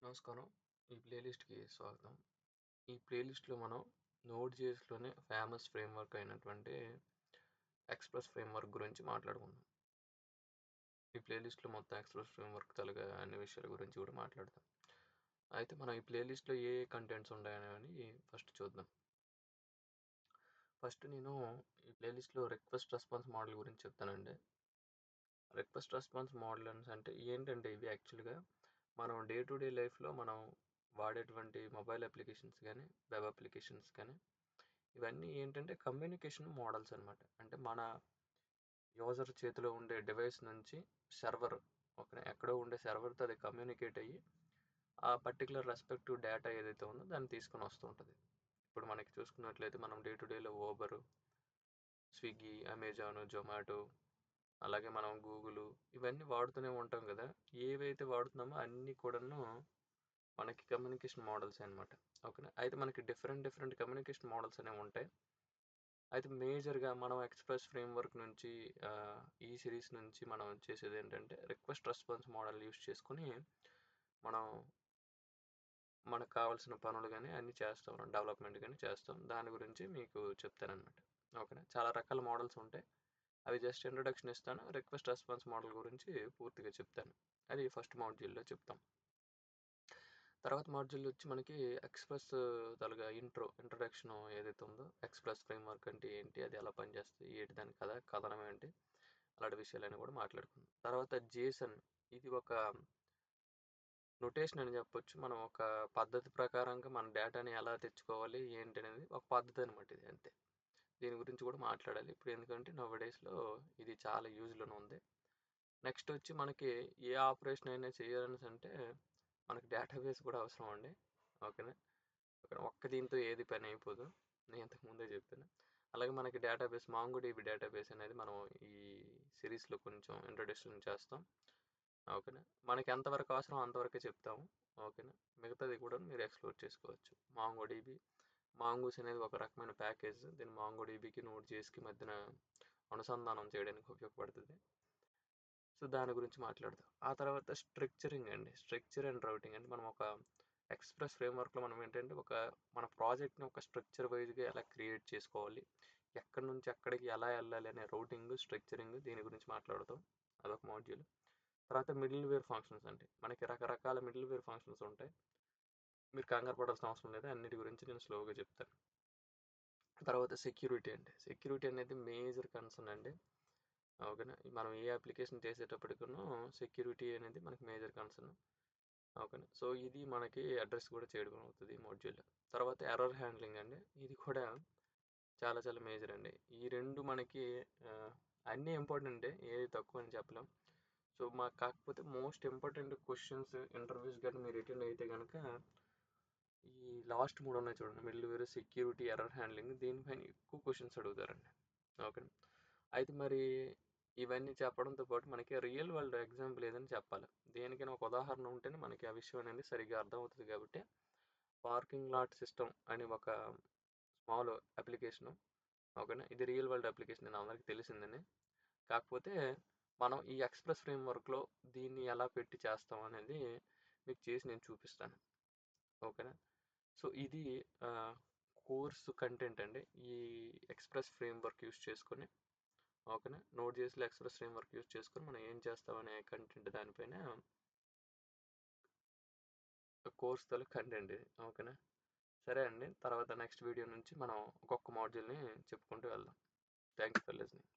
నమస్కారం. ఈ ప్లేలిస్ట్‌కి స్వాగతం. ఈ ప్లేలిస్ట్‌లో మనం నోడ్.jsలోనే ఫేమస్ ఫ్రేమ్‌వర్క్ అయినటువంటి ఎక్స్‌ప్రెస్ ఫ్రేమ్‌వర్క్ గురించి మాట్లాడుకుందాం. ఈ ప్లేలిస్ట్‌లో మొత్తం ఎక్స్‌ప్రెస్ ఫ్రేమ్‌వర్క్ తాలూకా అన్ని విషయాల గురించి కూడా మాట్లాడదాం. అయితే మనం ఈ ప్లేలిస్ట్‌లో ఏ కంటెంట్స్ ఉన్నాయనేవి ఫస్ట్ చూద్దాం. ఫస్ట్ నేను ఈ ప్లేలిస్ట్‌లో రిక్వెస్ట్ రెస్పాన్స్ మోడల్ గురించి చెప్తానండి. రిక్వెస్ట్ రెస్పాన్స్ మోడల్స్ అంటే ఏంటంటే ఇవి యాక్చువల్‌గా మనం డే టు డే లైఫ్‌లో మనం వాడేటువంటి మొబైల్ అప్లికేషన్స్ కానీ, వెబ్ అప్లికేషన్స్ కానీ ఇవన్నీ ఏంటంటే కమ్యూనికేషన్ మోడల్స్ అనమాట. అంటే మన యూజర్ చేతిలో ఉండే డివైస్ నుంచి సర్వర్ ఎక్కడో ఉండే సర్వర్తో అది కమ్యూనికేట్ అయ్యి ఆ పర్టికులర్ రెస్పెక్టివ్ డేటా ఏదైతే ఉందో దాన్ని తీసుకొని వస్తుంటుంది. ఇప్పుడు మనకి చూసుకున్నట్లయితే మనం డే టు డేలో ఊబరు, స్విగ్గీ, అమెజాన్, జొమాటో అలాగే మనం గూగుల్ ఇవన్నీ వాడుతూనే ఉంటాం కదా. ఏవైతే వాడుతున్నామో అన్నీ కూడాను మనకి కమ్యూనికేషన్ మోడల్స్ అనమాట. ఓకేనా. అయితే మనకి డిఫరెంట్ కమ్యూనికేషన్ మోడల్స్ అనేవి ఉంటాయి. అయితే మేజర్గా మనం ఎక్స్‌ప్రెస్ ఫ్రేమ్‌వర్క్ నుంచి ఈ సిరీస్ నుంచి మనం చేసేది ఏంటంటే రిక్వెస్ట్ రెస్పాన్స్ మోడల్ యూస్ చేసుకొని మనం మనకు కావాల్సిన పనులు కానీ అన్నీ చేస్తాం. డెవలప్మెంట్ కానీ చేస్తాం. దాని గురించి మీకు చెప్తానన్నమాట. ఓకేనా. చాలా రకాల మోడల్స్ ఉంటాయి. అవి జస్ట్ ఇంట్రొడక్షన్ ఇస్తాను. రిక్వెస్ట్ రెస్పాన్స్ మోడల్ గురించి పూర్తిగా చెప్తాను. అది ఫస్ట్ మాడ్యూల్లో చెప్తాం. తర్వాత మాడ్యూల్ వచ్చి మనకి ఎక్స్‌ప్రెస్ తాలూకా ఇంట్రొడక్షన్ ఏదైతే ఉందో ఎక్స్‌ప్రెస్ ఫ్రేమ్‌వర్క్ అంటే ఏంటి, అది ఎలా పనిచేస్తుంది, ఏంటి దాని కథనం ఏంటి, అలాంటి విషయాలన్నీ కూడా మాట్లాడుకుందాం. తర్వాత జేసన్, ఇది ఒక నొటేషన్ అని చెప్పొచ్చు. మనం ఒక పద్ధతి ప్రకారంగా మన డేటాని ఎలా తెచ్చుకోవాలి ఏంటి అనేది ఒక పద్ధతి అనమాట ఇది, అంతే. దీని గురించి కూడా మాట్లాడాలి ఇప్పుడు, ఎందుకంటే నౌ డేస్లో ఇది చాలా యూజ్లోనే ఉంది. నెక్స్ట్ వచ్చి మనకి ఏ ఆపరేషన్ అయినా చేయాలనేసి అంటే మనకి డేటాబేస్ కూడా అవసరం అండి. ఓకేనా. ఒక్క దీంతో ఏది పని అయిపోదు, నేను ఇంతకు ముందే చెప్పాను. అలాగే మనకి డేటాబేస్ మాంగోడిబి డేటాబేస్ అనేది మనం ఈ సిరీస్లో కొంచెం ఇంట్రొడక్షన్ చేస్తాం. ఓకేనా. మనకి ఎంతవరకు అవసరం అంతవరకే చెప్తాము. ఓకేనా. మిగతాది కూడా మీరు ఎక్స్ప్లోర్ చేసుకోవచ్చు. మాంగోడిబి, మాంగూస్ అనేది ఒక రకమైన ప్యాకేజ్. దీన్ని మాంగోడిబికి నోడ్.jsకి మధ్యన అనుసంధానం చేయడానికి ఉపయోగపడుతుంది. సో దాని గురించి మాట్లాడదాం. ఆ తర్వాత స్ట్రక్చరింగ్ అండి. స్ట్రక్చర్ అండ్ రౌటింగ్ అంటే మనం ఒక ఎక్స్‌ప్రెస్ ఫ్రేమ్‌వర్క్‌లో మనం ఏంటంటే మన ప్రాజెక్ట్‌ని ఒక స్ట్రక్చర్ వైజ్‌గా ఎలా క్రియేట్ చేసుకోవాలి, ఎక్కడి నుంచి ఎక్కడికి ఎలా వెళ్ళాలి అనే రౌటింగ్, స్ట్రక్చరింగ్ దీని గురించి మాట్లాడతాం. అదొక మాడ్యూల్. తర్వాత మిడిల్‌వేర్ ఫంక్షన్స్ అండి. మనకి రకరకాల మిడిల్‌వేర్ ఫంక్షన్స్ ఉంటాయి. మీరు కంగారు పడాల్సిన అవసరం లేదు. అన్నిటి గురించి నేను స్లోగా చెప్తాను. తర్వాత సెక్యూరిటీ అండి. సెక్యూరిటీ అనేది మేజర్ కన్సర్న్ అండి. ఓకేనా. మనం ఏ అప్లికేషన్ చేసేటప్పటికూను సెక్యూరిటీ అనేది మనకి మేజర్ కన్సర్న్. ఓకేనా. సో ఇది మనకి అడ్రస్ కూడా చేయడం అవుతుంది ఈ మాడ్యూల్లో. తర్వాత ఎర్రర్ హ్యాండ్లింగ్ అండి. ఇది కూడా చాలా చాలా మేజర్ అండి. ఈ రెండు మనకి అన్నీ ఇంపార్టెంటే, ఏది తక్కువ అని చెప్పలేం. సో కాకపోతే మోస్ట్ ఇంపార్టెంట్ క్వశ్చన్స్ ఇంటర్వ్యూస్ కానీ మీరు అటెండ్ అయితే కనుక ఈ లాస్ట్ 3 ఉన్నాయి చూడండి, మిడిల్‌వేర్, సెక్యూరిటీ, ఎర్రర్ హ్యాండ్లింగ్, దీనిపైన ఎక్కువ క్వశ్చన్స్ అడుగుతారండి. ఓకే. అయితే మరి ఇవన్నీ చెప్పడంతో పాటు మనకి రియల్ వరల్డ్ ఎగ్జాంపుల్ ఏదని చెప్పాలి. దేనికైనా ఒక ఉదాహరణ ఉంటేనే మనకి ఆ విషయం అనేది సరిగ్గా అర్థమవుతుంది. కాబట్టి పార్కింగ్ లాట్ సిస్టమ్ అని ఒక స్మాల్ అప్లికేషను. ఓకేనా. ఇది రియల్ వరల్డ్ అప్లికేషన్ నేను అందరికీ తెలిసిందని. కాకపోతే మనం ఈ ఎక్స్‌ప్రెస్ ఫ్రేమ్‌వర్క్‌లో దీన్ని ఎలా పెట్టి చేస్తాం అనేది మీకు చేసి నేను చూపిస్తాను. ఓకేనా. సో ఇది కోర్సు కంటెంట్ అండి. ఈ ఎక్స్‌ప్రెస్ ఫ్రేమ్‌వర్క్ యూస్ చేసుకొని, ఓకేనా, నోడ్.jsలో ఎక్స్‌ప్రెస్ ఫ్రేమ్‌వర్క్ యూస్ చేసుకొని మనం ఏం చేస్తామనే కంటెంట్ దానిపైన కోర్స్ తాలూకు కంటెంట్ ఇది. ఓకేనా. సరే అండి. తర్వాత నెక్స్ట్ వీడియో నుంచి మనం ఒక్కొక్క మాడ్యూల్ని చెప్పుకుంటూ వెళ్దాం. Thank you for listening.